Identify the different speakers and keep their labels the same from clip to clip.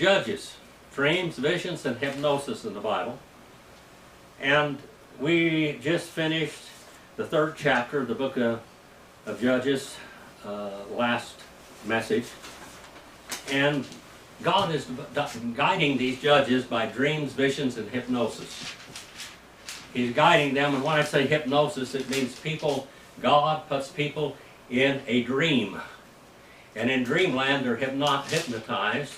Speaker 1: Judges, dreams, visions, and hypnosis in the Bible. And we just finished the 3rd chapter of the book of Judges, last message. And God is guiding these judges by dreams, visions, and hypnosis. He's guiding them, and when I say hypnosis, it means God puts people in a dream. And in dreamland, they're hypnotized,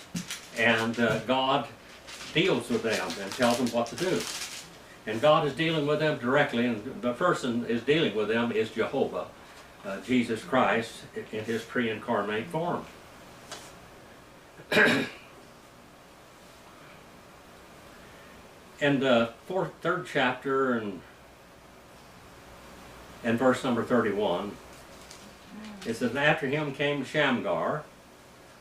Speaker 1: and God deals with them and tells them what to do. And God is dealing with them directly, and the person is dealing with them is Jehovah, Jesus Christ, in his pre-incarnate form. In the 3rd chapter and verse number 31, it says, "After him came Shamgar,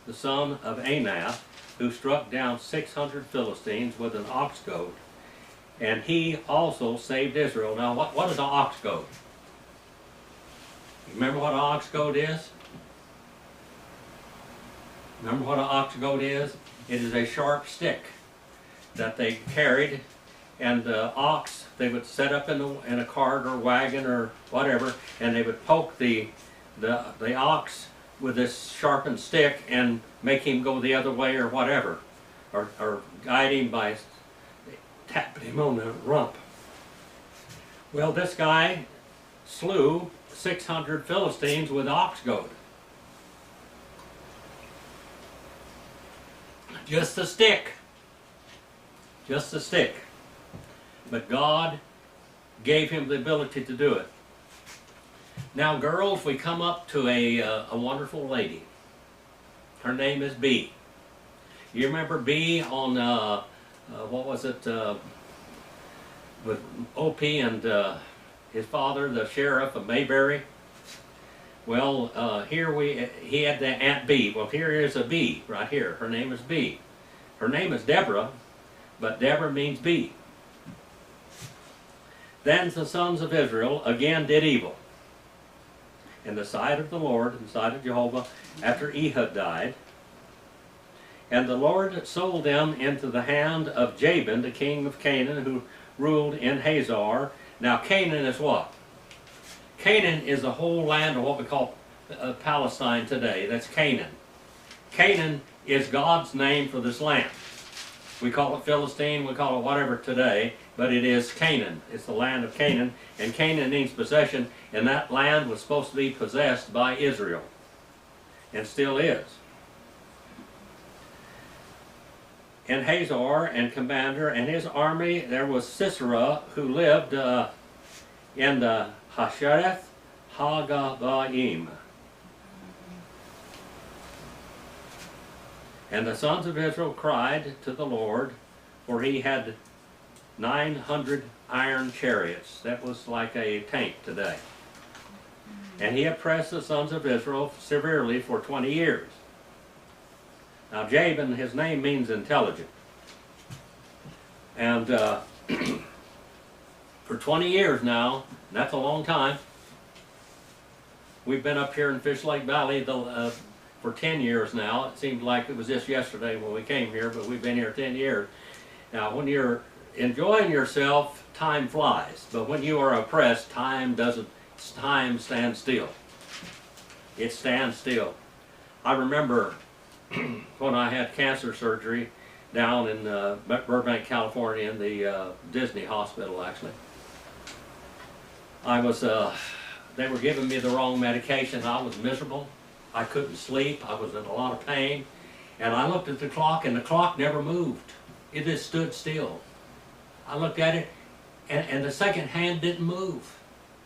Speaker 1: the son of Anath, who struck down 600 Philistines with an ox goad, and he also saved Israel." Now, what is an ox goad? You remember what an ox goad is? Remember what an ox goad is? It is a sharp stick that they carried, and the ox, they would set up in a cart or wagon or whatever, and they would poke the ox with this sharpened stick and make him go the other way or whatever, or guide him by tapping him on the rump. Well, this guy slew 600 Philistines with ox goad. Just a stick. Just a stick. But God gave him the ability to do it. Now, girls, we come up to a wonderful lady. Her name is B. You remember B on, what was it, with O.P. and his father, the sheriff of Mayberry? Well, he had the Aunt B. Well, here is a B right here. Her name is B. Her name is Deborah, but Deborah means B. Then the sons of Israel again did evil in the sight of the Lord, in the sight of Jehovah, after Ehud died. And the Lord sold them into the hand of Jabin, the king of Canaan, who ruled in Hazor. Now, Canaan is what? Canaan is the whole land of what we call Palestine today. That's Canaan. Canaan is God's name for this land. We call it Philistine, we call it whatever today, but it is Canaan. It's the land of Canaan, and Canaan means possession, and that land was supposed to be possessed by Israel, and still is. And Hazor and commander and his army, there was Sisera, who lived in the Hashereth Hagabaim. And the sons of Israel cried to the Lord, for he had 900 iron chariots. That was like a tank today. And he oppressed the sons of Israel severely for 20 years. Now, Jabin, his name means intelligent. And for 20 years now, and that's a long time, we've been up here in Fish Lake Valley for 10 years now. It seemed like it was just yesterday when we came here, but we've been here 10 years. Now, when you're enjoying yourself, time flies. But when you are oppressed, time stands still. It stands still. I remember when I had cancer surgery down in Burbank, California, in the Disney hospital, actually. They were giving me the wrong medication. I was miserable. I couldn't sleep. I was in a lot of pain. And I looked at the clock, and the clock never moved. It just stood still. I looked at it, and the second hand didn't move.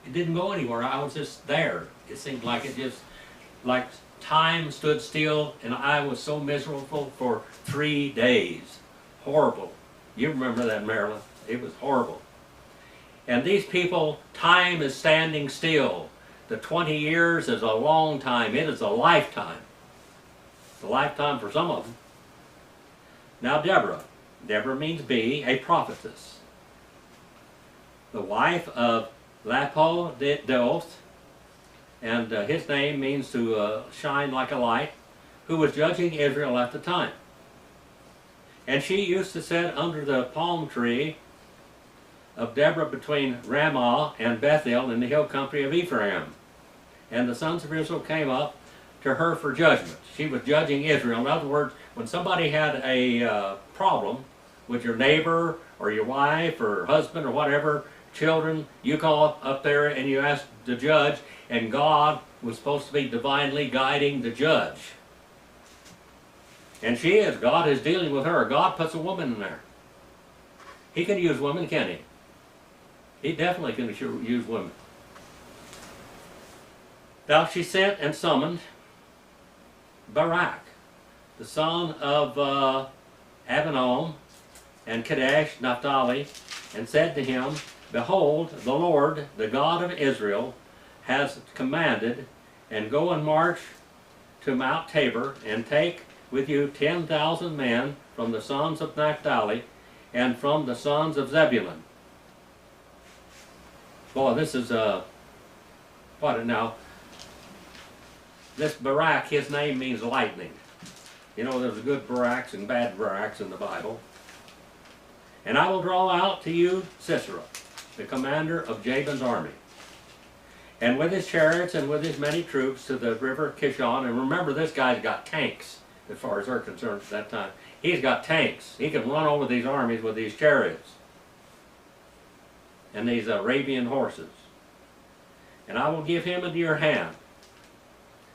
Speaker 1: It didn't go anywhere. I was just there. It seemed like like time stood still, and I was so miserable for 3 days. Horrible. You remember that, Marilyn. It was horrible. And these people, time is standing still. The 20 years is a long time. It is a lifetime. It's a lifetime for some of them. Now, Deborah. Deborah means B, a prophetess. The wife of Lapidoth, and his name means to shine like a light, who was judging Israel at the time. And she used to sit under the palm tree of Deborah between Ramah and Bethel in the hill country of Ephraim. And the sons of Israel came up to her for judgment. She was judging Israel. In other words, when somebody had a problem with your neighbor or your wife or husband or whatever, children, you call up there and you ask the judge, and God was supposed to be divinely guiding the judge. And she is. God is dealing with her. God puts a woman in there. He can use women, can he? He definitely can use women. Now she sent and summoned Barak, the son of Abinoam, and Kadesh, Naphtali, and said to him, Behold, the Lord, the God of Israel, has commanded, and go and march to Mount Tabor, and take with you 10,000 men from the sons of Naphtali, and from the sons of Zebulun. Boy, this is, what now? This Barak, his name means lightning. You know, there's good Baraks and bad Baraks in the Bible. And I will draw out to you Sisera, the commander of Jabin's army, and with his chariots and with his many troops to the river Kishon. And remember, this guy's got tanks, as far as they're concerned at that time. He's got tanks. He can run over these armies with these chariots and these Arabian horses. And I will give him into your hand.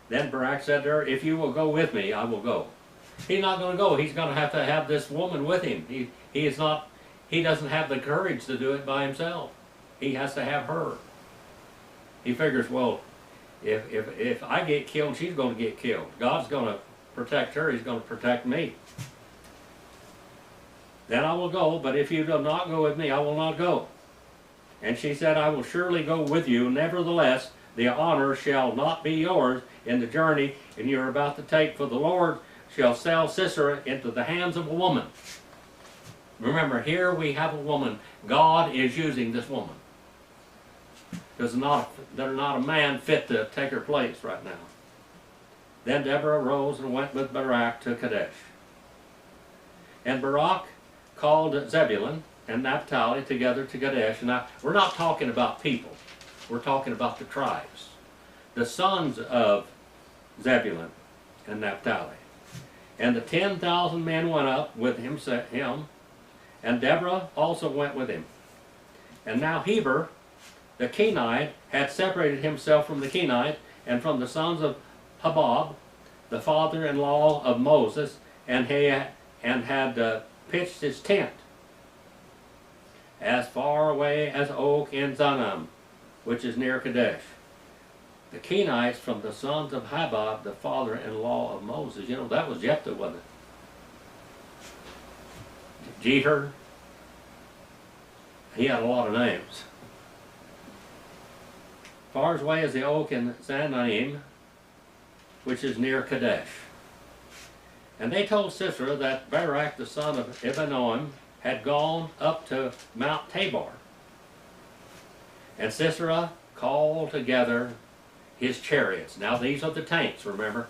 Speaker 1: Then Barak said to her, If you will go with me, I will go. He's not going to go. He's going to have this woman with him. He doesn't have the courage to do it by himself. He has to have her. He figures, well, if I get killed, she's going to get killed. God's going to protect her. He's going to protect me. Then I will go, but if you do not go with me, I will not go. And she said, I will surely go with you. Nevertheless, the honor shall not be yours in the journey and you are about to take, for the Lord shall sell Sisera into the hands of a woman. Remember, here we have a woman. God is using this woman. There's not a man fit to take her place right now. Then Deborah arose and went with Barak to Kadesh. And Barak called Zebulun and Naphtali together to Kadesh. Now, we're not talking about people. We're talking about the tribes. The sons of Zebulun and Naphtali. And the 10,000 men went up with him, and Deborah also went with him. And now Heber, the Kenite, had separated himself from the Kenite and from the sons of Habab, the father-in-law of Moses, and had pitched his tent as far away as Oak in Zanam, which is near Kadesh. The Kenites from the sons of Habab, the father-in-law of Moses. You know, that was Jephthah, wasn't it? Jeter. He had a lot of names. Far away as the Oak in Zanaim, which is near Kadesh. And they told Sisera that Barak, the son of Abinoam, had gone up to Mount Tabor. And Sisera called together his chariots. Now these are the tanks, remember?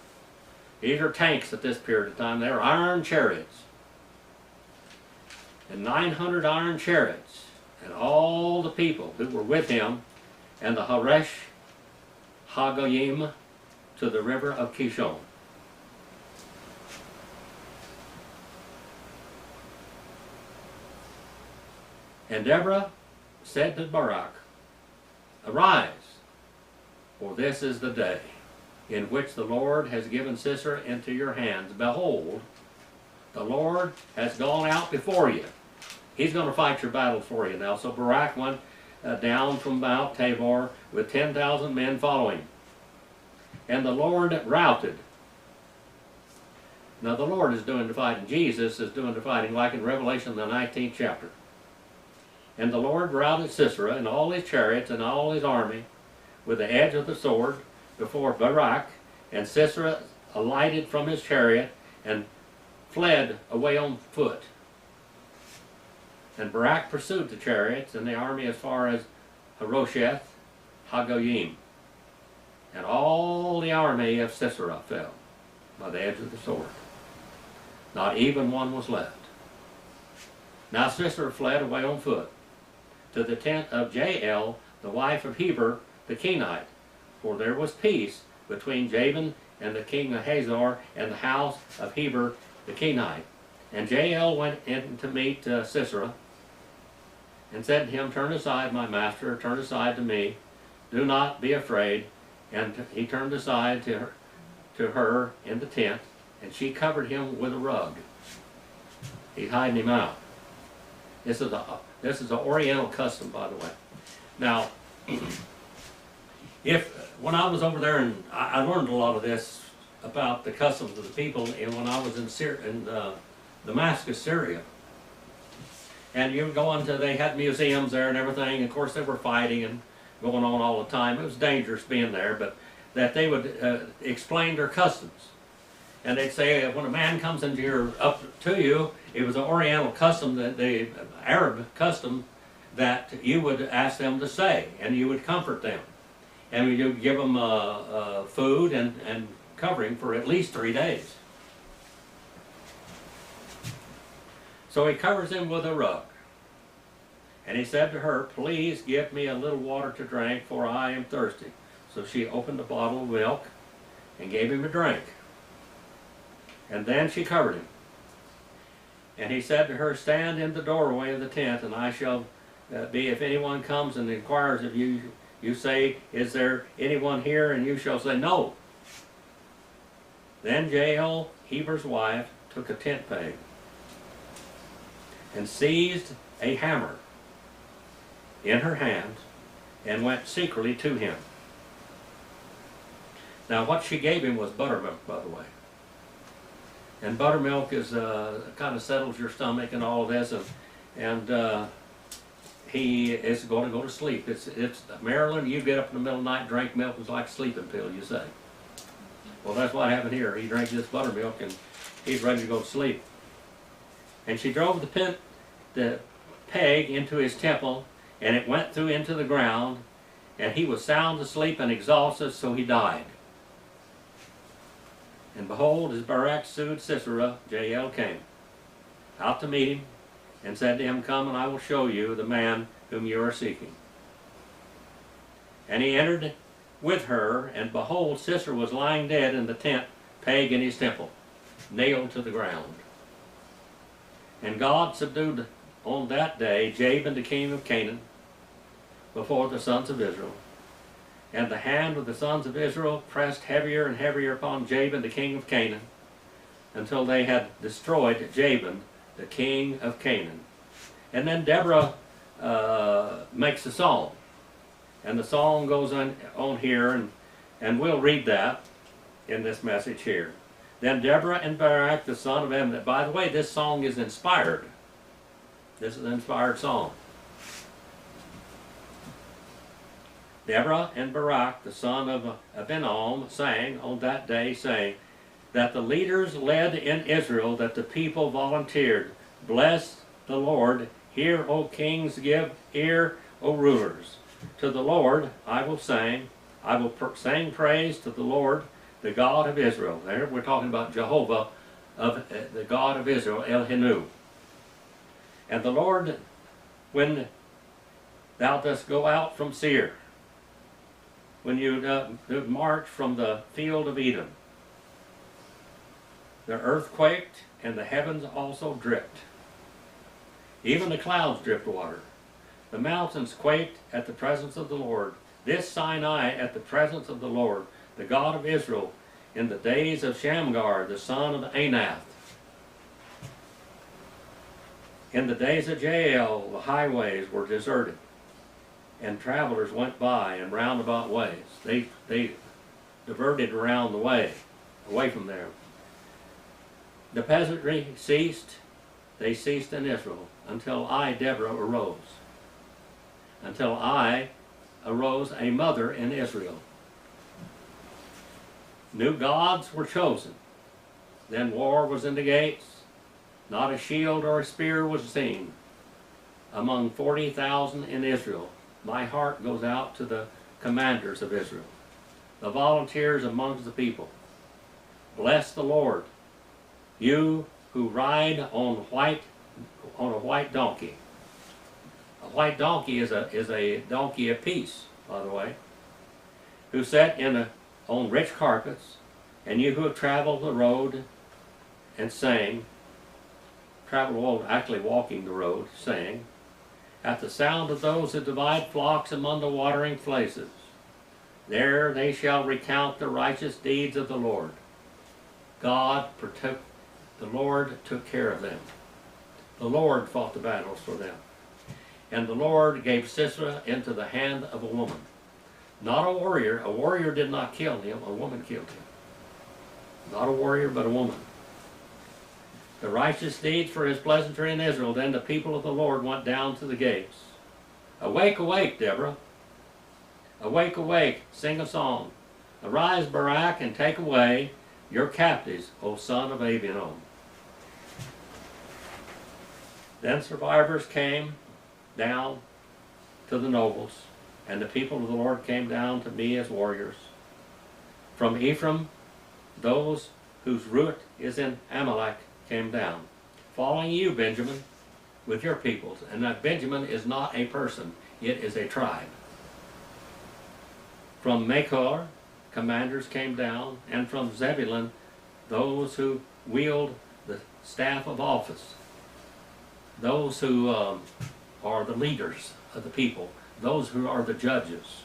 Speaker 1: These are tanks at this period of time. They're iron chariots. And 900 iron chariots. And all the people who were with him, and the Haresh Hagoyim to the river of Kishon. And Deborah said to Barak, Arise, for this is the day in which the Lord has given Sisera into your hands. Behold, the Lord has gone out before you. He's going to fight your battles for you now. So Barak went down from Mount Tabor with 10,000 men following. And the Lord routed. Now the Lord is doing the fighting. Jesus is doing the fighting, like in Revelation, the 19th chapter. And the Lord routed Sisera and all his chariots and all his army with the edge of the sword before Barak. And Sisera alighted from his chariot and fled away on foot. And Barak pursued the chariots and the army as far as Harosheth Hagoyim. And all the army of Sisera fell by the edge of the sword. Not even one was left. Now Sisera fled away on foot to the tent of Jael, the wife of Heber the Kenite, for there was peace between Jabin and the king of Hazor and the house of Heber the Kenite. And Jael went in to meet Sisera, and said to him, "Turn aside, my master, turn aside to me. Do not be afraid." And he turned aside to her in the tent, and she covered him with a rug. He's hiding him out. This is an Oriental custom, by the way. Now, when I was over there, and I learned a lot of this about the customs of the people, and when I was in Damascus, Syria. And you go into, they had museums there and everything. Of course, they were fighting and going on all the time. It was dangerous being there, but that they would explain their customs. And they'd say, when a man comes up to you, it was an Oriental custom, the Arab custom, that you would ask them to stay, and you would comfort them. And you would give them food and covering for at least 3 days. So he covers him with a rug. And he said to her, "Please give me a little water to drink, for I am thirsty." So she opened a bottle of milk and gave him a drink. And then she covered him. And he said to her, "Stand in the doorway of the tent, and I shall be, if anyone comes and inquires of you, you say, 'Is there anyone here?' And you shall say, 'No.'" Then Jael, Heber's wife, took a tent peg and seized a hammer in her hand and went secretly to him. Now what she gave him was buttermilk, by the way. And buttermilk is kind of settles your stomach and all of this, and he is going to go to sleep. It's Maryland. You get up in the middle of the night, drink milk, it's like a sleeping pill, you say. Well, that's what happened here. He drank this buttermilk and he's ready to go to sleep. And she drove the peg into his temple, and it went through into the ground, and he was sound asleep and exhausted, so he died. And behold, as Barak sued Sisera, Jael came out to meet him, and said to him, "Come, and I will show you the man whom you are seeking." And he entered with her, and behold, Sisera was lying dead in the tent peg in his temple, nailed to the ground. And God subdued on that day Jabin the king of Canaan before the sons of Israel. And the hand of the sons of Israel pressed heavier and heavier upon Jabin the king of Canaan, until they had destroyed Jabin the king of Canaan. And then Deborah makes a song. And the song goes on here, and we'll read that in this message here. Then Deborah and Barak, the son of Emmet. By the way, this song is inspired. This is an inspired song. Deborah and Barak, the son of Abinoam, sang on that day, saying, that the leaders led in Israel, that the people volunteered. Bless the Lord. Hear, O kings, give ear, O rulers. To the Lord I will sing. I will sing praise to the Lord, the God of Israel. There we're talking about Jehovah, of the God of Israel, El-Henu. And the Lord, when thou dost go out from Seir, when you march from the field of Edom, the earth quaked, and the heavens also dripped. Even the clouds dripped water. The mountains quaked at the presence of the Lord. This Sinai at the presence of the Lord, the God of Israel, in the days of Shamgar, the son of Anath. In the days of Jael, the highways were deserted, and travelers went by in roundabout ways. They diverted around the way, away from there. The peasantry ceased. They ceased in Israel, until I, Deborah, arose. Until I arose a mother in Israel. New gods were chosen. Then war was in the gates. Not a shield or a spear was seen. Among 40,000 in Israel, my heart goes out to the commanders of Israel, the volunteers amongst the people. Bless the Lord, you who ride on on a white donkey. A white donkey is a donkey of peace, by the way, who sat on rich carpets, and you who have traveled the road and sang, traveled the road, actually walking the road, sang, at the sound of those who divide flocks among the watering places. There they shall recount the righteous deeds of the Lord. God protect, the Lord took care of them. The Lord fought the battles for them. And the Lord gave Sisera into the hand of a woman. Not a warrior. A warrior did not kill him. A woman killed him. Not a warrior, but a woman. The righteous deeds for his pleasantry in Israel. Then the people of the Lord went down to the gates. Awake, awake, Deborah. Awake, awake, sing a song. Arise, Barak, and take away your captives, O son of Abinom. Then survivors came down to the nobles, and the people of the Lord came down to me as warriors. From Ephraim, those whose root is in Amalek came down, following you, Benjamin, with your peoples. And that Benjamin is not a person, it is a tribe. From Machor, commanders came down, and from Zebulun, those who wield the staff of office, those who are the leaders of the people, those who are the judges.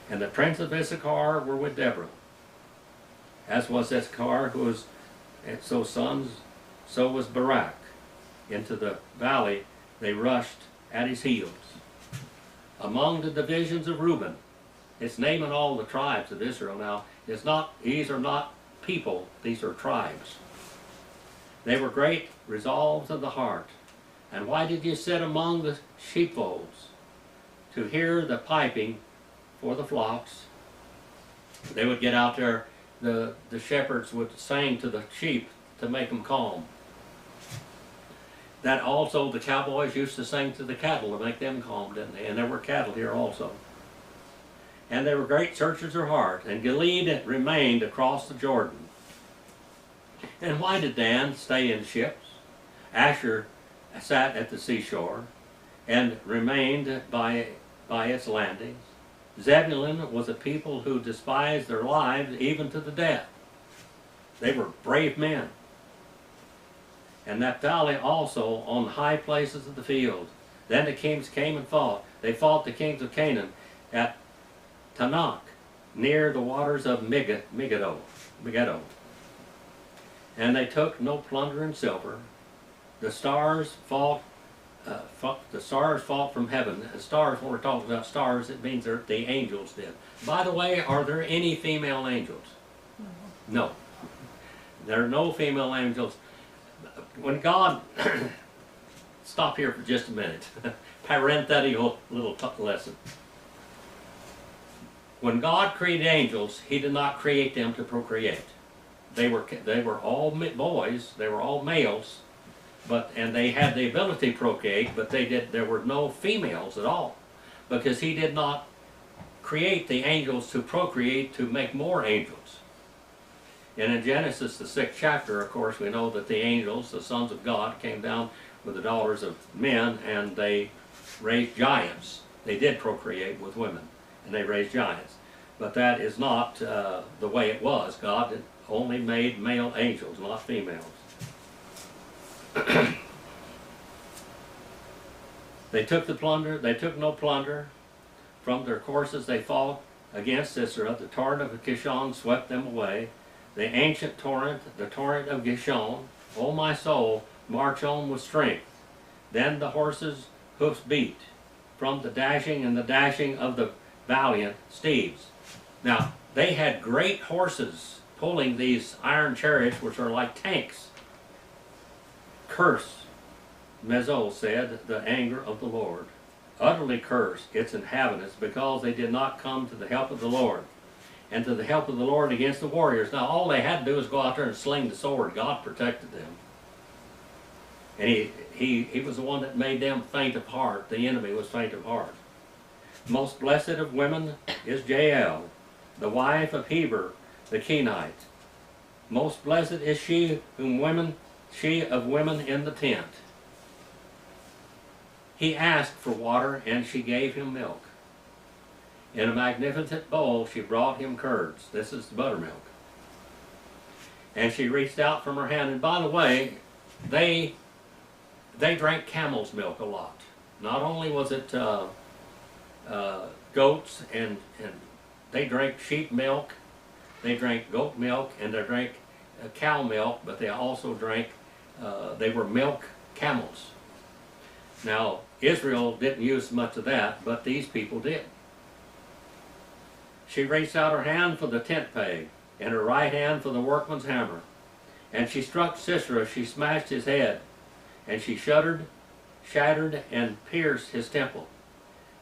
Speaker 1: And the prince of Issachar were with Deborah, as was Issachar, who was so was Barak. Into the valley they rushed at his heels. Among the divisions of Reuben, it's naming all the tribes of Israel now. These are not people, these are tribes. They were great resolves of the heart. And why did you sit among the sheepfolds to hear the piping for the flocks? They would get out there, the shepherds would sing to the sheep to make them calm. That also the cowboys used to sing to the cattle to make them calm, didn't they? And there were cattle here also. And they were great searchers of heart. And Gilead remained across the Jordan. And why did Dan stay in ships? Asher sat at the seashore and remained by its landings. Zebulun was a people who despised their lives even to the death. They were brave men. And Naphtali also on high places of the field. Then the kings came and fought. They fought the kings of Canaan at Tanakh, near the waters of Megiddo. And they took no plunder and silver. The stars fought from heaven. The stars, when we're talking about stars, it means the angels did. By the way, are there any female angels? No. There are no female angels. When God, stop here for just a minute, parenthetical little lesson. When God created angels, He did not create them to procreate. They were all boys, they were all males, and they had the ability to procreate, but there were no females at all, because He did not create the angels to procreate to make more angels. And in Genesis, the 6th chapter, of course, we know that the angels, the sons of God, came down with the daughters of men, and they raised giants. They did procreate with women, and they raised giants. But that is not the way it was. God only made male angels, not females. They took the plunder, they took no plunder. From their courses they fought against Sisera. The torrent of Kishon swept them away. The ancient torrent, the torrent of Gishon, O my soul, march on with strength. Then the horses' hoofs beat from the dashing and the dashing of the valiant steeds. Now, they had great horses pulling these iron chariots, which are like tanks. Curse, Mezzo said, the anger of the Lord. Utterly curse its inhabitants, because they did not come to the help of the Lord, and to the help of the Lord against the warriors. Now, all they had to do was go out there and sling the sword. God protected them. And he was the one that made them faint of heart. The enemy was faint of heart. Most blessed of women is Jael, the wife of Heber the Kenite. Most blessed is she whom women she of women in the tent. He asked for water, and she gave him milk. In a magnificent bowl, she brought him curds. This is the buttermilk. And she reached out from her hand. And by the way, they drank camel's milk a lot. Not only was it goats, and they drank sheep milk, they drank goat milk, and they drank cow milk, but they also drank, they were milk camels. Now, Israel didn't use much of that, but these people did. She reached out her hand for the tent peg, and her right hand for the workman's hammer. And she struck Sisera, she smashed his head, and she shattered and pierced his temple.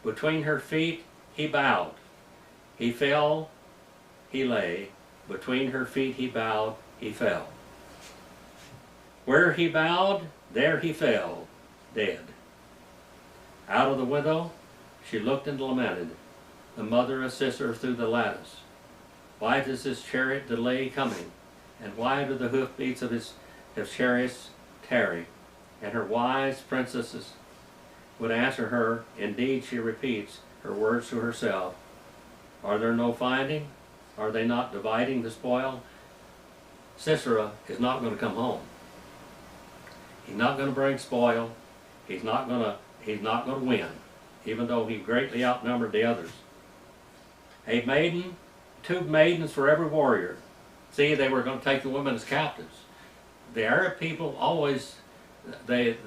Speaker 1: Between her feet he bowed. He fell, he lay. Between her feet he bowed, he fell. Where he bowed, there he fell, dead. Out of the window she looked and lamented, the mother of Sisera through the lattice. Why does his chariot delay coming? And why do the hoofbeats of his chariots tarry? And her wise princesses would answer her, indeed she repeats her words to herself. Are there no finding? Are they not dividing the spoil? Sisera is not going to come home. He's not going to bring spoil. He's not going to win, even though he greatly outnumbered the others. A maiden, 2 maidens for every warrior. See, they were going to take the women as captives. The Arab people always, the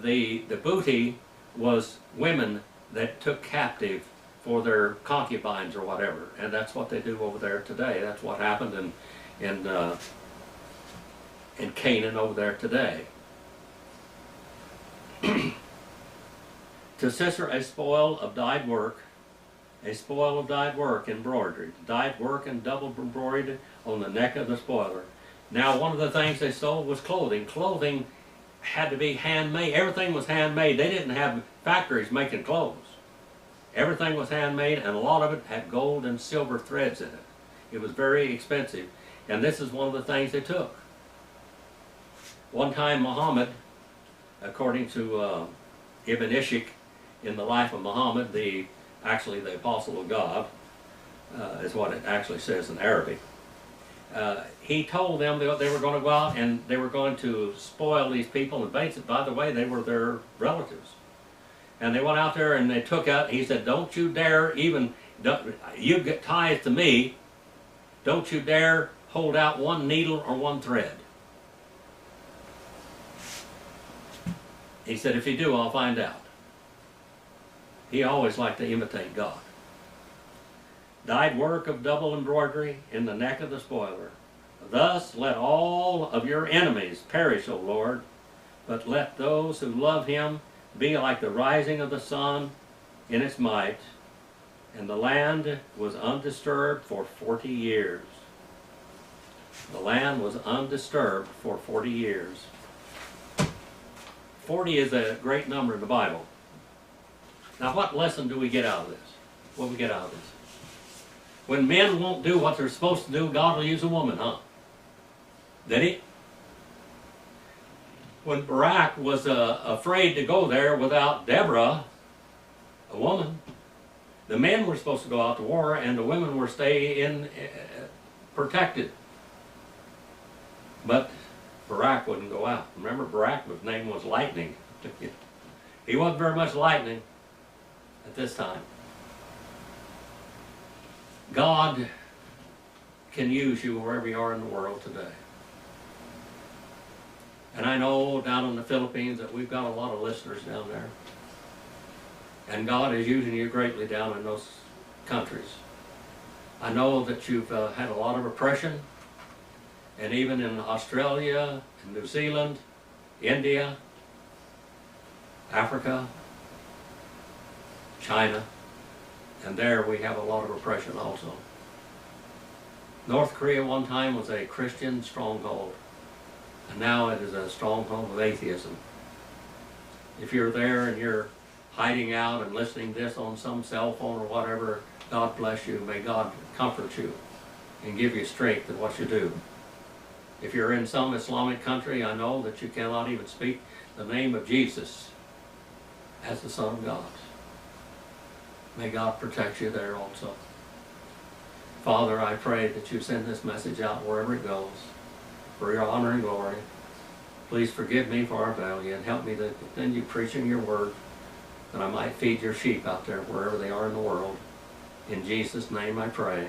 Speaker 1: booty was women that took captive for their concubines or whatever, and that's what they do over there today. That's what happened in Canaan over there today. To Sisera a spoil of dyed work, embroidery, dyed work and double embroidered on the neck of the spoiler. Now, one of the things they stole was clothing. Clothing had to be handmade. Everything was handmade. They didn't have factories making clothes. Everything was handmade, and a lot of it had gold and silver threads in it. It was very expensive, and this is one of the things they took. One time Muhammad, according to Ibn Ishaq, in the life of Muhammad, actually the apostle of God, is what it actually says in Arabic. He told them they were going to go out and they were going to spoil these people, and by the way, they were their relatives. And they went out there and they took out, he said, don't you dare you get tithe to me, don't you dare hold out one needle or one thread. He said, if you do, I'll find out. He always liked to imitate God. Dyed work of double embroidery in the neck of the spoiler. Thus let all of your enemies perish, O Lord, but let those who love him be like the rising of the sun in its might. And the land was undisturbed for 40 years. The land was undisturbed for 40 years. 40 is a great number in the Bible. Now, what lesson do we get out of this? What do we get out of this? When men won't do what they're supposed to do, God will use a woman, huh? Did he? When Barak was afraid to go there without Deborah, a woman, the men were supposed to go out to war and the women were stay in protected. But Barak wouldn't go out. Remember, Barak's name was Lightning. He wasn't very much lightning at this time. God can use you wherever you are in the world today. And I know down in the Philippines that we've got a lot of listeners down there. And God is using you greatly down in those countries. I know that you've had a lot of oppression, and even in Australia, and New Zealand, India, Africa, China, and there we have a lot of oppression also. North Korea one time was a Christian stronghold, and now it is a stronghold of atheism. If you're there and you're hiding out and listening to this on some cell phone or whatever, God bless you. May God comfort you and give you strength in what you do. If you're in some Islamic country, I know that you cannot even speak the name of Jesus as the Son of God. May God protect you there also. Father, I pray that you send this message out wherever it goes, for your honor and glory. Please forgive me for our failure and help me to continue preaching your word, that I might feed your sheep out there wherever they are in the world. In Jesus' name I pray.